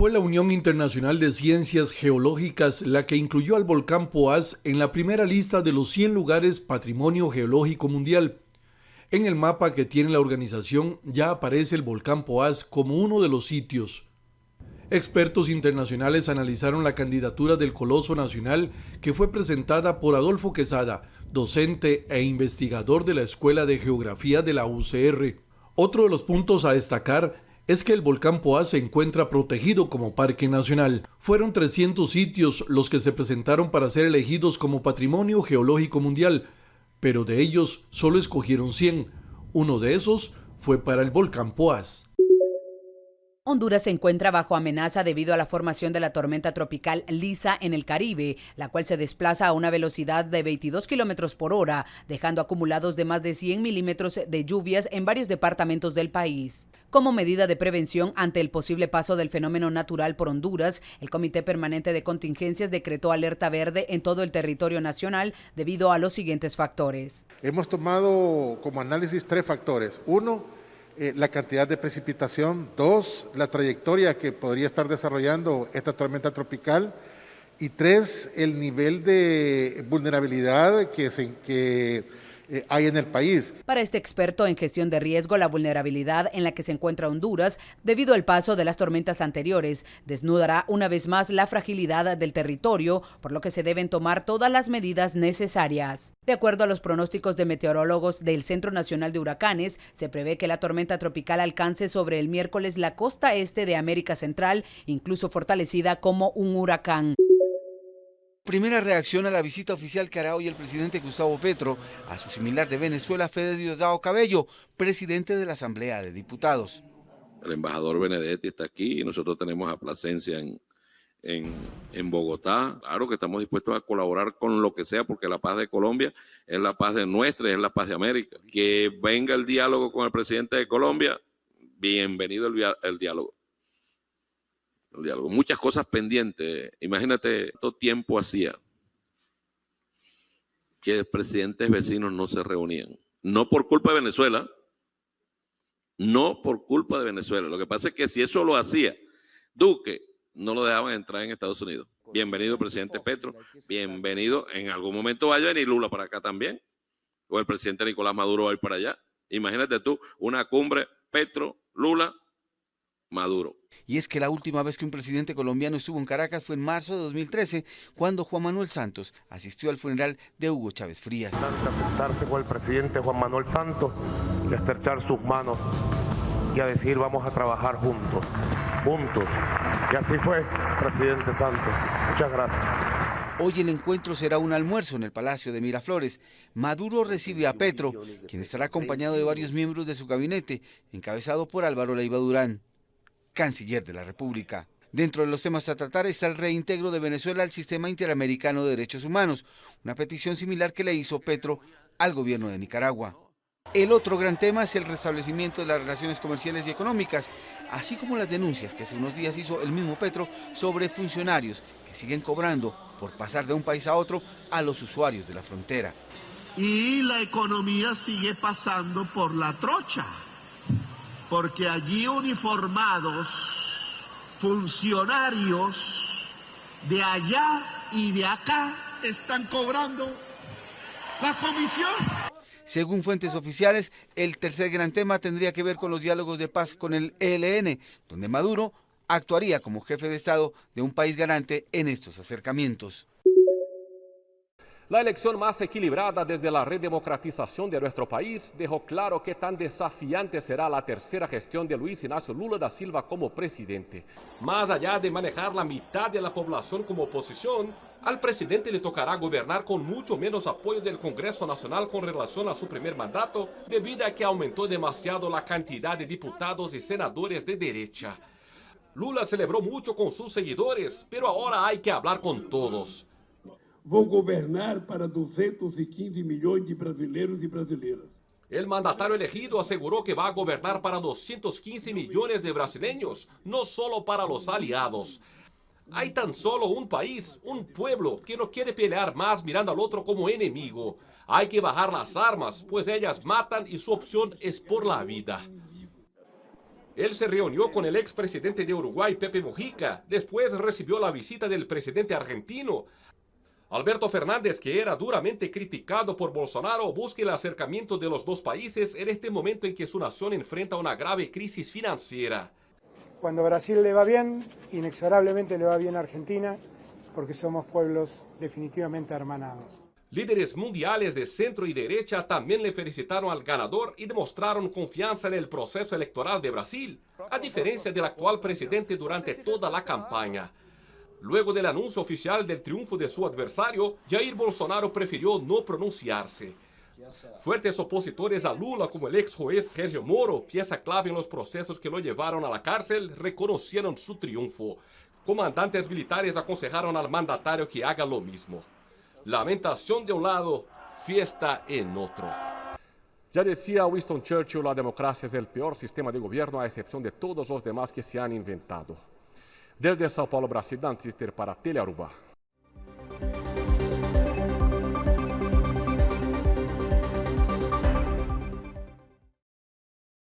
Fue la Unión Internacional de Ciencias Geológicas la que incluyó al volcán Poás en la primera lista de los 100 lugares Patrimonio Geológico Mundial. En el mapa que tiene la organización ya aparece el volcán Poás como uno de los sitios. Expertos internacionales analizaron la candidatura del Coloso Nacional que fue presentada por Adolfo Quesada, docente e investigador de la Escuela de Geografía de la UCR. Otro de los puntos a destacar es que el volcán Poás se encuentra protegido como parque nacional. Fueron 300 sitios los que se presentaron para ser elegidos como Patrimonio Geológico Mundial, pero de ellos solo escogieron 100. Uno de esos fue para el volcán Poás. Honduras se encuentra bajo amenaza debido a la formación de la tormenta tropical Lisa en el Caribe, la cual se desplaza a una velocidad de 22 kilómetros por hora, dejando acumulados de más de 100 milímetros de lluvias en varios departamentos del país. Como medida de prevención ante el posible paso del fenómeno natural por Honduras, el Comité Permanente de Contingencias decretó alerta verde en todo el territorio nacional debido a los siguientes factores. Hemos tomado como análisis 3 factores. 1, la cantidad de precipitación. 2, la trayectoria que podría estar desarrollando esta tormenta tropical. Y 3, el nivel de vulnerabilidad que hay en el país. Para este experto en gestión de riesgo, la vulnerabilidad en la que se encuentra Honduras, debido al paso de las tormentas anteriores, desnudará una vez más la fragilidad del territorio, por lo que se deben tomar todas las medidas necesarias. De acuerdo a los pronósticos de meteorólogos del Centro Nacional de Huracanes, se prevé que la tormenta tropical alcance sobre el miércoles la costa este de América Central, incluso fortalecida como un huracán. Primera reacción a la visita oficial que hará hoy el presidente Gustavo Petro a su similar de Venezuela, Fede Diosdado Cabello, presidente de la Asamblea de Diputados. El embajador Benedetti está aquí y nosotros tenemos a Plasencia en Bogotá. Claro que estamos dispuestos a colaborar con lo que sea porque la paz de Colombia es la paz de nuestra y es la paz de América. Que venga el diálogo con el presidente de Colombia, bienvenido el diálogo. Muchas cosas pendientes. Imagínate cuánto tiempo hacía que presidentes vecinos no se reunían. No por culpa de Venezuela, no por culpa de Venezuela. Lo que pasa es que si eso lo hacía Duque, no lo dejaban entrar en Estados Unidos. Bienvenido, presidente Petro. Bienvenido. En algún momento va a venir Lula para acá también. O el presidente Nicolás Maduro va a ir para allá. Imagínate tú, una cumbre Petro, Lula, Maduro. Y es que la última vez que un presidente colombiano estuvo en Caracas fue en marzo de 2013, cuando Juan Manuel Santos asistió al funeral de Hugo Chávez Frías. A sentarse con el presidente Juan Manuel Santos y a estrechar sus manos y a decir vamos a trabajar juntos. Y así fue, presidente Santos. Muchas gracias. Hoy el encuentro será un almuerzo en el Palacio de Miraflores. Maduro recibe a Petro, quien estará acompañado de varios miembros de su gabinete, encabezado por Álvaro Leiva Durán, canciller de la República. Dentro de los temas a tratar está el reintegro de Venezuela al Sistema Interamericano de Derechos Humanos, una petición similar que le hizo Petro al gobierno de Nicaragua. El otro gran tema es el restablecimiento de las relaciones comerciales y económicas, así como las denuncias que hace unos días hizo el mismo Petro sobre funcionarios que siguen cobrando por pasar de un país a otro a los usuarios de la frontera. Y la economía sigue pasando por la trocha, porque allí uniformados, funcionarios de allá y de acá están cobrando la comisión. Según fuentes oficiales, el tercer gran tema tendría que ver con los diálogos de paz con el ELN, donde Maduro actuaría como jefe de Estado de un país garante en estos acercamientos. La elección más equilibrada desde la redemocratización de nuestro país dejó claro qué tan desafiante será la tercera gestión de Luis Ignacio Lula da Silva como presidente. Más allá de manejar la mitad de la población como oposición, al presidente le tocará gobernar con mucho menos apoyo del Congreso Nacional con relación a su primer mandato, debido a que aumentó demasiado la cantidad de diputados y senadores de derecha. Lula celebró mucho con sus seguidores, pero ahora hay que hablar con todos. Vou governar para 215 milhões de brasileiros e brasileiras. El mandatario elegido aseguró que va a gobernar para 215 millones de brasileños, no solo para los aliados. Hay tan solo un país, un pueblo, que no quiere pelear más mirando al otro como enemigo. Hay que bajar las armas, pues ellas matan y su opción es por la vida. Él se reunió con el expresidente de Uruguay, Pepe Mujica. Después recibió la visita del presidente argentino. Alberto Fernández, que era duramente criticado por Bolsonaro, busca el acercamiento de los dos países en este momento en que su nación enfrenta una grave crisis financiera. Cuando a Brasil le va bien, inexorablemente le va bien a Argentina, porque somos pueblos definitivamente hermanados. Líderes mundiales de centro y derecha también le felicitaron al ganador y demostraron confianza en el proceso electoral de Brasil, a diferencia del actual presidente durante toda la campaña. Luego del anuncio oficial del triunfo de su adversario, Jair Bolsonaro prefirió no pronunciarse. Fuertes opositores a Lula, como el ex juez Sergio Moro, pieza clave en los procesos que lo llevaron a la cárcel, reconocieron su triunfo. Comandantes militares aconsejaron al mandatario que haga lo mismo. Lamentación de un lado, fiesta en otro. Ya decía Winston Churchill, la democracia es el peor sistema de gobierno a excepción de todos los demás que se han inventado. Desde São Paulo, Brasil, Dan Cister para Telearuba.